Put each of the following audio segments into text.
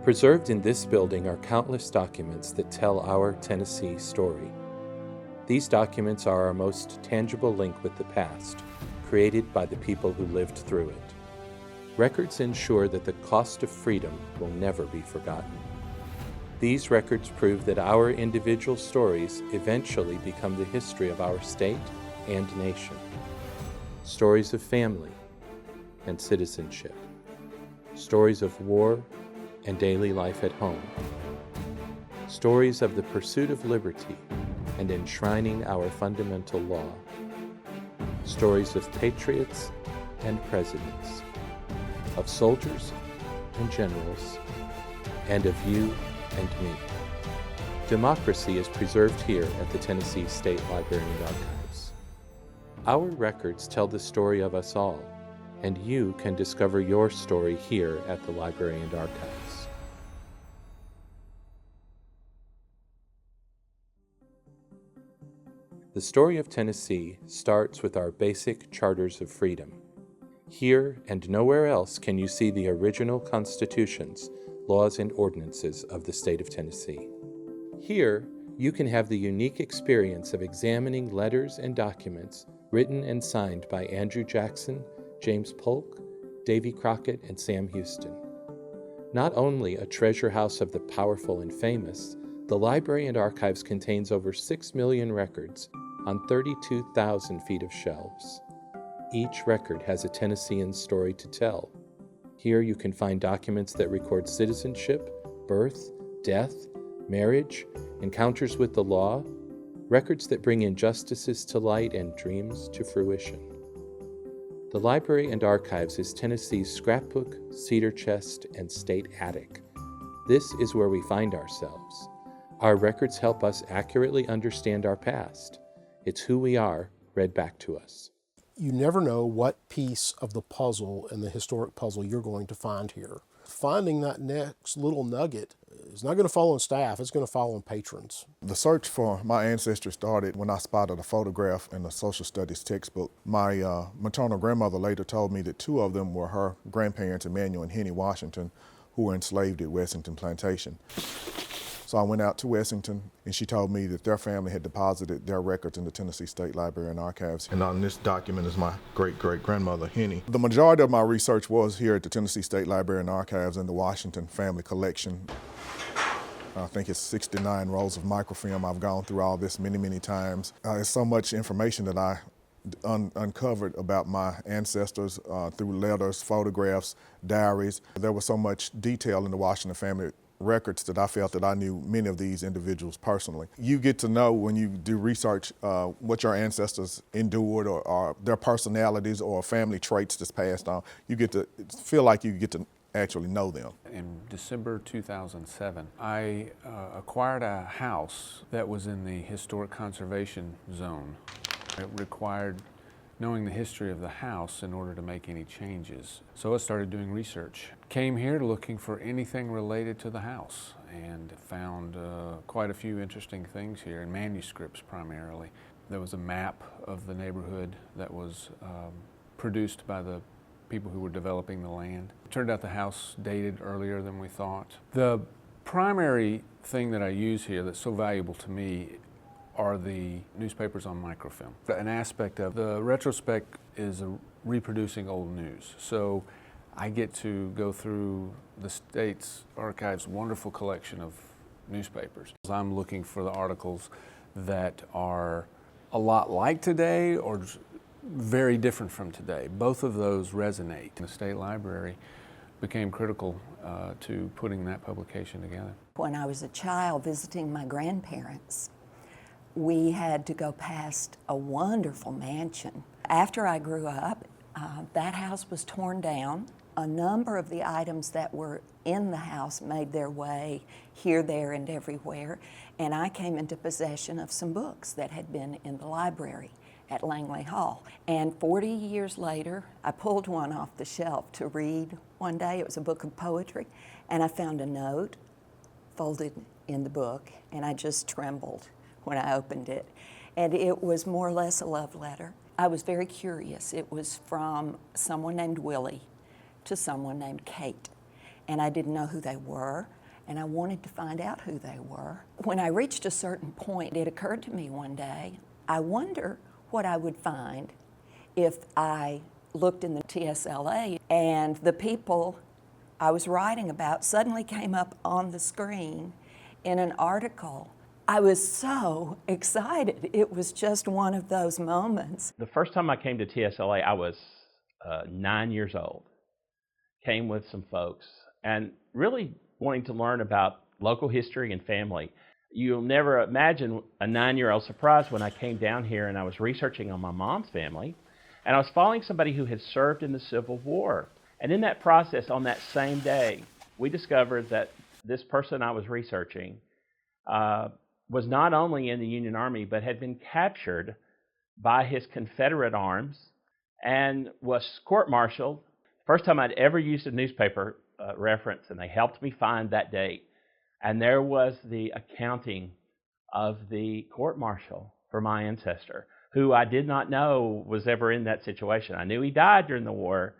Preserved in this building are countless documents that tell our Tennessee story. These documents are our most tangible link with the past, created by the people who lived through it. Records ensure that the cost of freedom will never be forgotten. These records prove that our individual stories eventually become the history of our state and nation. Stories of family and citizenship. Stories of war and daily life at home. Stories of the pursuit of liberty and enshrining our fundamental law. Stories of patriots and presidents, of soldiers and generals, and of you and me. Democracy is preserved here at the Tennessee State Library and Archives. Our records tell the story of us all, and you can discover your story here at the Library and Archives. The story of Tennessee starts with our basic charters of freedom. Here and nowhere else can you see the original constitutions, laws, and ordinances of the state of Tennessee. Here, you can have the unique experience of examining letters and documents written and signed by Andrew Jackson, James Polk, Davy Crockett, and Sam Houston. Not only a treasure house of the powerful and famous, the Library and Archives contains over 6 million records on 32,000 feet of shelves. Each record has a Tennessean story to tell. Here you can find documents that record citizenship, birth, death, marriage, encounters with the law, records that bring injustices to light and dreams to fruition. The Library and Archives is Tennessee's scrapbook, cedar chest, and state attic. This is where we find ourselves. Our records help us accurately understand our past. It's who we are, read back to us. You never know what piece of the puzzle and the historic puzzle you're going to find here. Finding that next little nugget is not going to fall on staff, it's going to fall on patrons. The search for my ancestry started when I spotted a photograph in a social studies textbook. My maternal grandmother later told me that 2 of them were her grandparents, Emmanuel and Henny Washington, who were enslaved at Wessington Plantation. So I went out to Wessington, and she told me that their family had deposited their records in the Tennessee State Library and Archives. And on this document is my great-great-grandmother, Henny. The majority of my research was here at the Tennessee State Library and Archives in the Washington family collection. I think it's 69 rolls of microfilm. I've gone through all this many, many times. There's so much information that I uncovered about my ancestors through letters, photographs, diaries. There was so much detail in the Washington family records that I felt that I knew many of these individuals personally. You get to know when you do research what your ancestors endured or their personalities or family traits that's passed on. You get to feel like you get to actually know them. In December 2007, I acquired a house that was in the historic conservation zone. It required knowing the history of the house in order to make any changes. So I started doing research. Came here looking for anything related to the house and found quite a few interesting things here, in manuscripts primarily. There was a map of the neighborhood that was produced by the people who were developing the land. It turned out the house dated earlier than we thought. The primary thing that I use here that's so valuable to me are the newspapers on microfilm. An aspect of the retrospect is reproducing old news. So I get to go through the state's archives' wonderful collection of newspapers. I'm looking for the articles that are a lot like today or very different from today. Both of those resonate. The State Library became critical to putting that publication together. When I was a child visiting my grandparents, we had to go past a wonderful mansion. After I grew up, that house was torn down. A number of the items that were in the house made their way here, there, and everywhere, and I came into possession of some books that had been in the library at Langley Hall. And 40 years later, I pulled one off the shelf to read one day. It was a book of poetry, and I found a note folded in the book, and I just trembled when I opened it. And it was more or less a love letter. I was very curious. It was from someone named Willie to someone named Kate. and I didn't know who they were, and I wanted to find out who they were. When I reached a certain point, it occurred to me one day, I wonder what I would find if I looked in the TSLA and the people I was writing about suddenly came up on the screen in an article. I was so excited. It was just one of those moments. The first time I came to TSLA, I was 9 years old. Came with some folks and really wanting to learn about local history and family. You'll never imagine a 9-year-old surprise when I came down here and I was researching on my mom's family, and I was following somebody who had served in the Civil War. And in that process, on that same day, we discovered that this person I was researching was not only in the Union Army, but had been captured by his Confederate arms and was court-martialed. First time I'd ever used a newspaper reference, and they helped me find that date. And there was the accounting of the court-martial for my ancestor, who I did not know was ever in that situation. I knew he died during the war.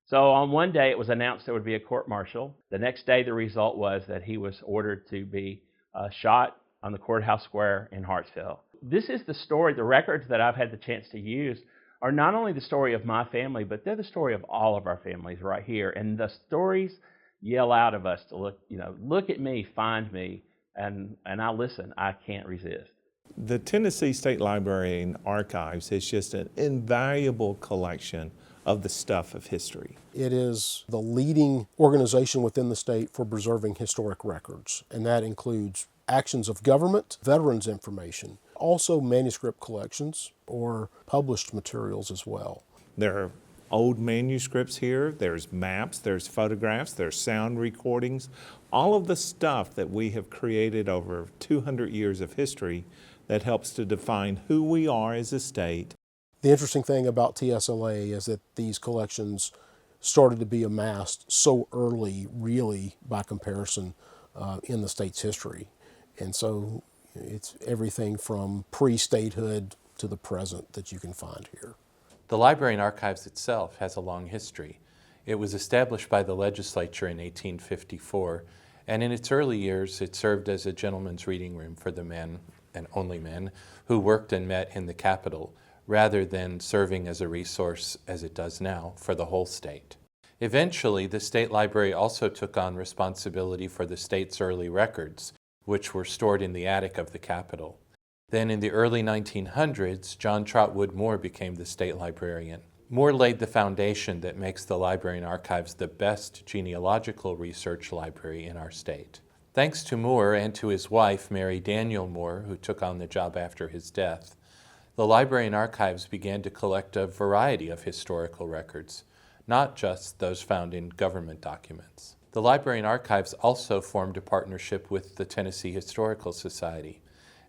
So on one day, it was announced there would be a court-martial. The next day, the result was that he was ordered to be shot on the courthouse square in Hartsville. This is the story, the records that I've had the chance to use are not only the story of my family, but they're the story of all of our families right here. And the stories yell out of us to look at me, find me, and I listen. I can't resist. The Tennessee State Library and Archives is just an invaluable collection of the stuff of history. It is the leading organization within the state for preserving historic records, and that includes actions of government, veterans information, also manuscript collections or published materials as well. There are old manuscripts here, there's maps, there's photographs, there's sound recordings, all of the stuff that we have created over 200 years of history that helps to define who we are as a state. The interesting thing about TSLA is that these collections started to be amassed so early, really, by comparison, in the state's history. And so it's everything from pre-statehood to the present that you can find here. The Library and Archives itself has a long history. It was established by the legislature in 1854, and in its early years it served as a gentleman's reading room for the men, and only men, who worked and met in the Capitol, rather than serving as a resource, as it does now, for the whole state. Eventually, the State Library also took on responsibility for the state's early records, which were stored in the attic of the Capitol. Then in the early 1900s, John Trotwood Moore became the state librarian. Moore laid the foundation that makes the Library and Archives the best genealogical research library in our state. Thanks to Moore and to his wife, Mary Daniel Moore, who took on the job after his death, the Library and Archives began to collect a variety of historical records, not just those found in government documents. The Library and Archives also formed a partnership with the Tennessee Historical Society,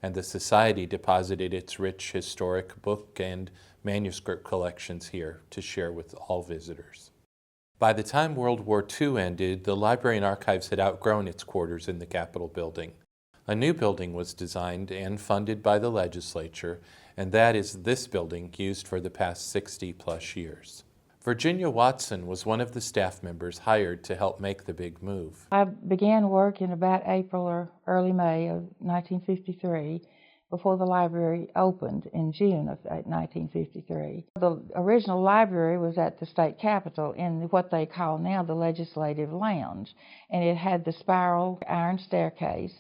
and the Society deposited its rich historic book and manuscript collections here to share with all visitors. By the time World War II ended, the Library and Archives had outgrown its quarters in the Capitol building. A new building was designed and funded by the legislature, and that is this building used for the past 60-plus years. Virginia Watson was one of the staff members hired to help make the big move. I began work in about April or early May of 1953 before the library opened in June of 1953. The original library was at the state capitol in what they call now the Legislative Lounge, and it had the spiral iron staircase,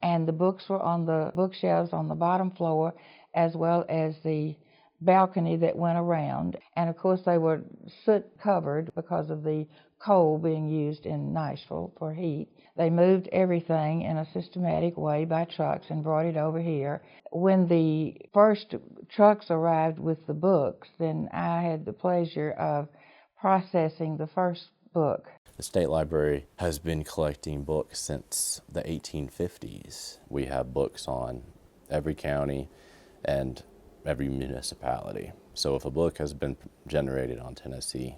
and the books were on the bookshelves on the bottom floor, as well as the balcony that went around. And of course they were soot covered because of the coal being used in Nashville for heat. They moved everything in a systematic way by trucks and brought it over here. When the first trucks arrived with the books, then I had the pleasure of processing the first book. The State Library has been collecting books since the 1850s. We have books on every county and every municipality. So if a book has been generated on Tennessee,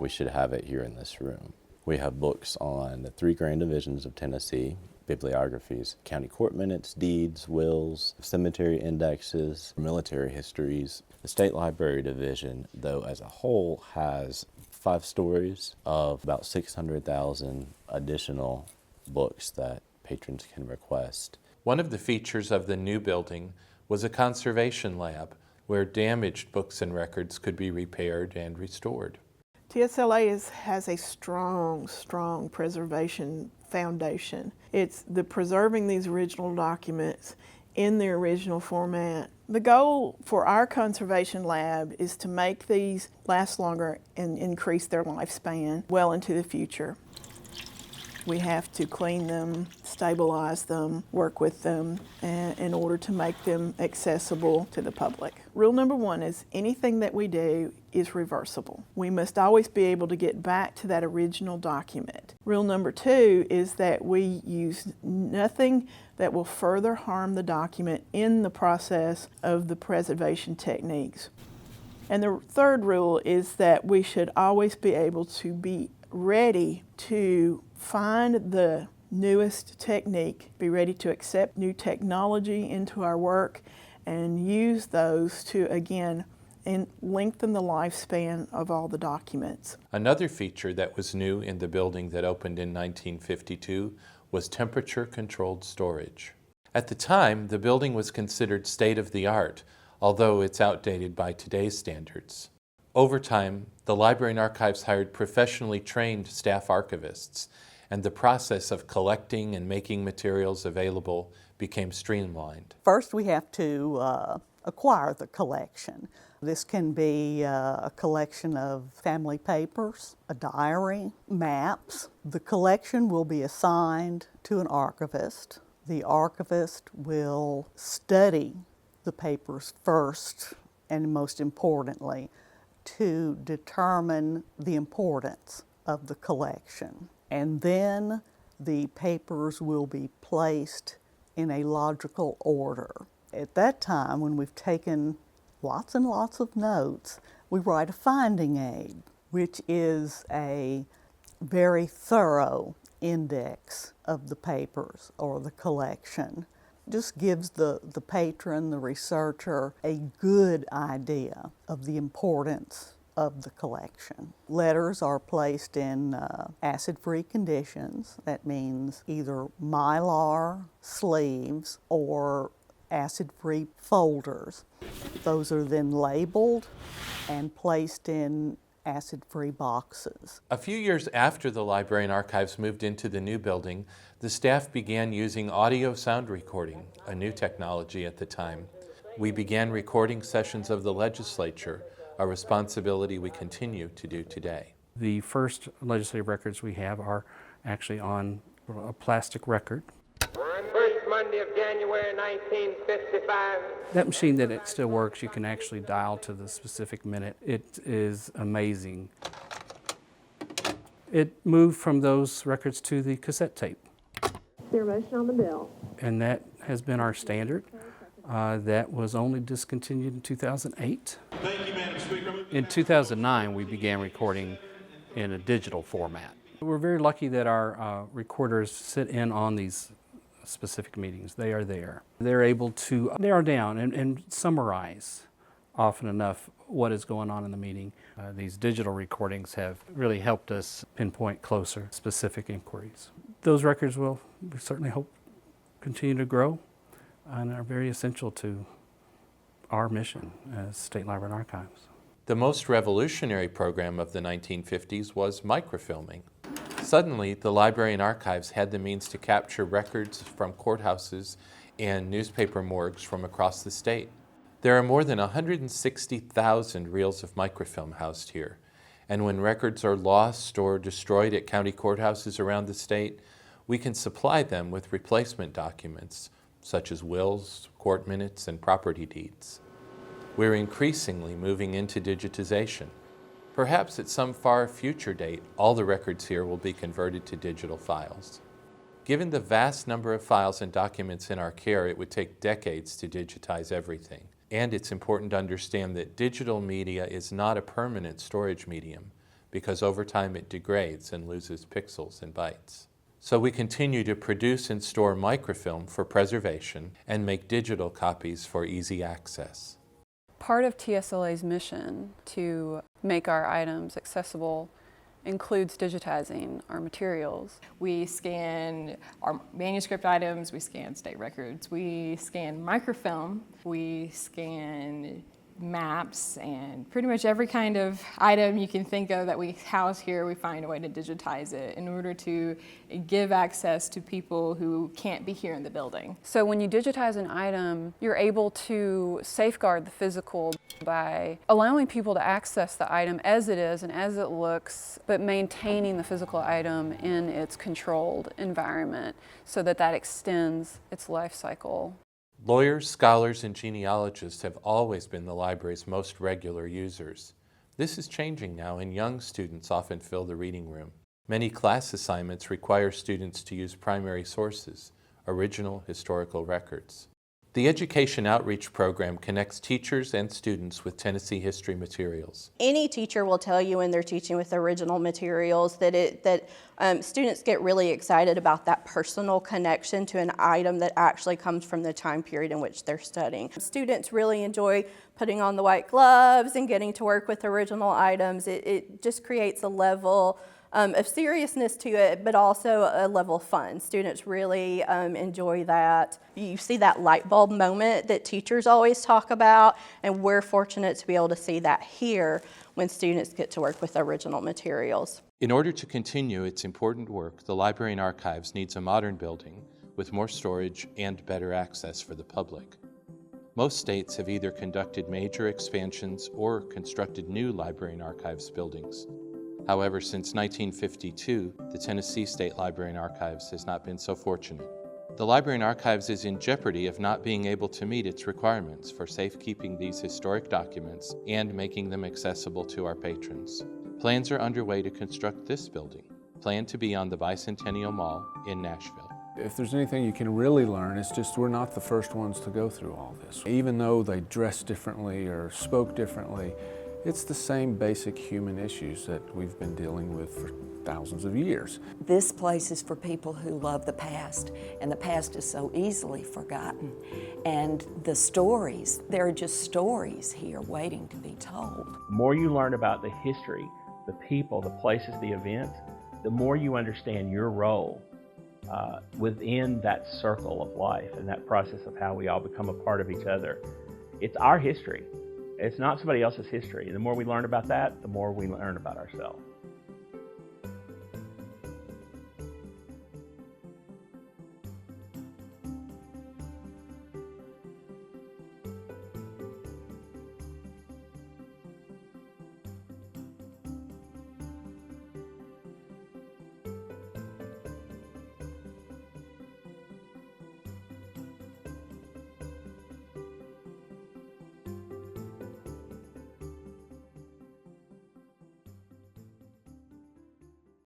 we should have it here in this room. We have books on the 3 grand divisions of Tennessee, bibliographies, county court minutes, deeds, wills, cemetery indexes, military histories. The State Library Division, though, as a whole, has 5 stories of about 600,000 additional books that patrons can request. One of the features of the new building was a conservation lab where damaged books and records could be repaired and restored. TSLA has a strong preservation foundation. It's the preserving these original documents in their original format. The goal for our conservation lab is to make these last longer and increase their lifespan well into the future. We have to clean them, stabilize them, work with them in order to make them accessible to the public. Rule number 1 is anything that we do is reversible. We must always be able to get back to that original document. Rule number 2 is that we use nothing that will further harm the document in the process of the preservation techniques. And the third rule is that we should always be able to be ready to find the newest technique, be ready to accept new technology into our work and use those to, again, lengthen the lifespan of all the documents. Another feature that was new in the building that opened in 1952 was temperature-controlled storage. At the time, the building was considered state-of-the-art, although it's outdated by today's standards. Over time, the Library and Archives hired professionally trained staff archivists, and the process of collecting and making materials available became streamlined. First, we have to acquire the collection. This can be a collection of family papers, a diary, maps. The collection will be assigned to an archivist. The archivist will study the papers first, and most importantly, to determine the importance of the collection. And then the papers will be placed in a logical order. At that time, when we've taken lots and lots of notes, we write a finding aid, which is a very thorough index of the papers or the collection. Just gives the patron, the researcher, a good idea of the importance of the collection. Letters are placed in acid-free conditions. That means either mylar sleeves or acid-free folders. Those are then labeled and placed in acid-free boxes. A few years after the Library and Archives moved into the new building, the staff began using audio sound recording, a new technology at the time. We began recording sessions of the legislature, a responsibility we continue to do today. The first legislative records we have are actually on a plastic record. First Monday of January 1955. That machine that it still works, you can actually dial to the specific minute. It is amazing. It moved from those records to the cassette tape. Your motion on the bill. And that has been our standard. That was only discontinued in 2008. Thank you, Madam Speaker. In 2009, we began recording in a digital format. We're very lucky that our recorders sit in on these specific meetings. They are there. They're able to narrow down and summarize often enough what is going on in the meeting. These digital recordings have really helped us pinpoint closer specific inquiries. Those records will, we certainly hope, continue to grow and are very essential to our mission as State Library and Archives. The most revolutionary program of the 1950s was microfilming. Suddenly, the Library and Archives had the means to capture records from courthouses and newspaper morgues from across the state. There are more than 160,000 reels of microfilm housed here, and when records are lost or destroyed at county courthouses around the state, we can supply them with replacement documents, such as wills, court minutes, and property deeds. We're increasingly moving into digitization. Perhaps at some far future date, all the records here will be converted to digital files. Given the vast number of files and documents in our care, it would take decades to digitize everything. And it's important to understand that digital media is not a permanent storage medium, because over time it degrades and loses pixels and bytes. So we continue to produce and store microfilm for preservation and make digital copies for easy access. Part of TSLA's mission to make our items accessible includes digitizing our materials. We scan our manuscript items, we scan state records, we scan microfilm, we scan maps, and pretty much every kind of item you can think of that we house here, we find a way to digitize it in order to give access to people who can't be here in the building. So when you digitize an item, you're able to safeguard the physical by allowing people to access the item as it is and as it looks, but maintaining the physical item in its controlled environment so that that extends its life cycle. Lawyers, scholars, and genealogists have always been the library's most regular users. This is changing now, and young students often fill the reading room. Many class assignments require students to use primary sources, original historical records. The Education Outreach Program connects teachers and students with Tennessee history materials. Any teacher will tell you when they're teaching with original materials that students get really excited about that personal connection to an item that actually comes from the time period in which they're studying. Students really enjoy putting on the white gloves and getting to work with original items. It just creates a level of seriousness to it, but also a level of fun. Students really enjoy that. You see that light bulb moment that teachers always talk about, and we're fortunate to be able to see that here when students get to work with original materials. In order to continue its important work, the Library and Archives needs a modern building with more storage and better access for the public. Most states have either conducted major expansions or constructed new Library and Archives buildings. However, since 1952, the Tennessee State Library and Archives has not been so fortunate. The Library and Archives is in jeopardy of not being able to meet its requirements for safekeeping these historic documents and making them accessible to our patrons. Plans are underway to construct this building, planned to be on the Bicentennial Mall in Nashville. If there's anything you can really learn, it's just we're not the first ones to go through all this. Even though they dressed differently or spoke differently, it's the same basic human issues that we've been dealing with for thousands of years. This place is for people who love the past, and the past is so easily forgotten. And the stories, there are just stories here waiting to be told. The more you learn about the history, the people, the places, the events, the more you understand your role within that circle of life and that process of how we all become a part of each other. It's our history. It's not somebody else's history. The more we learn about that, the more we learn about ourselves.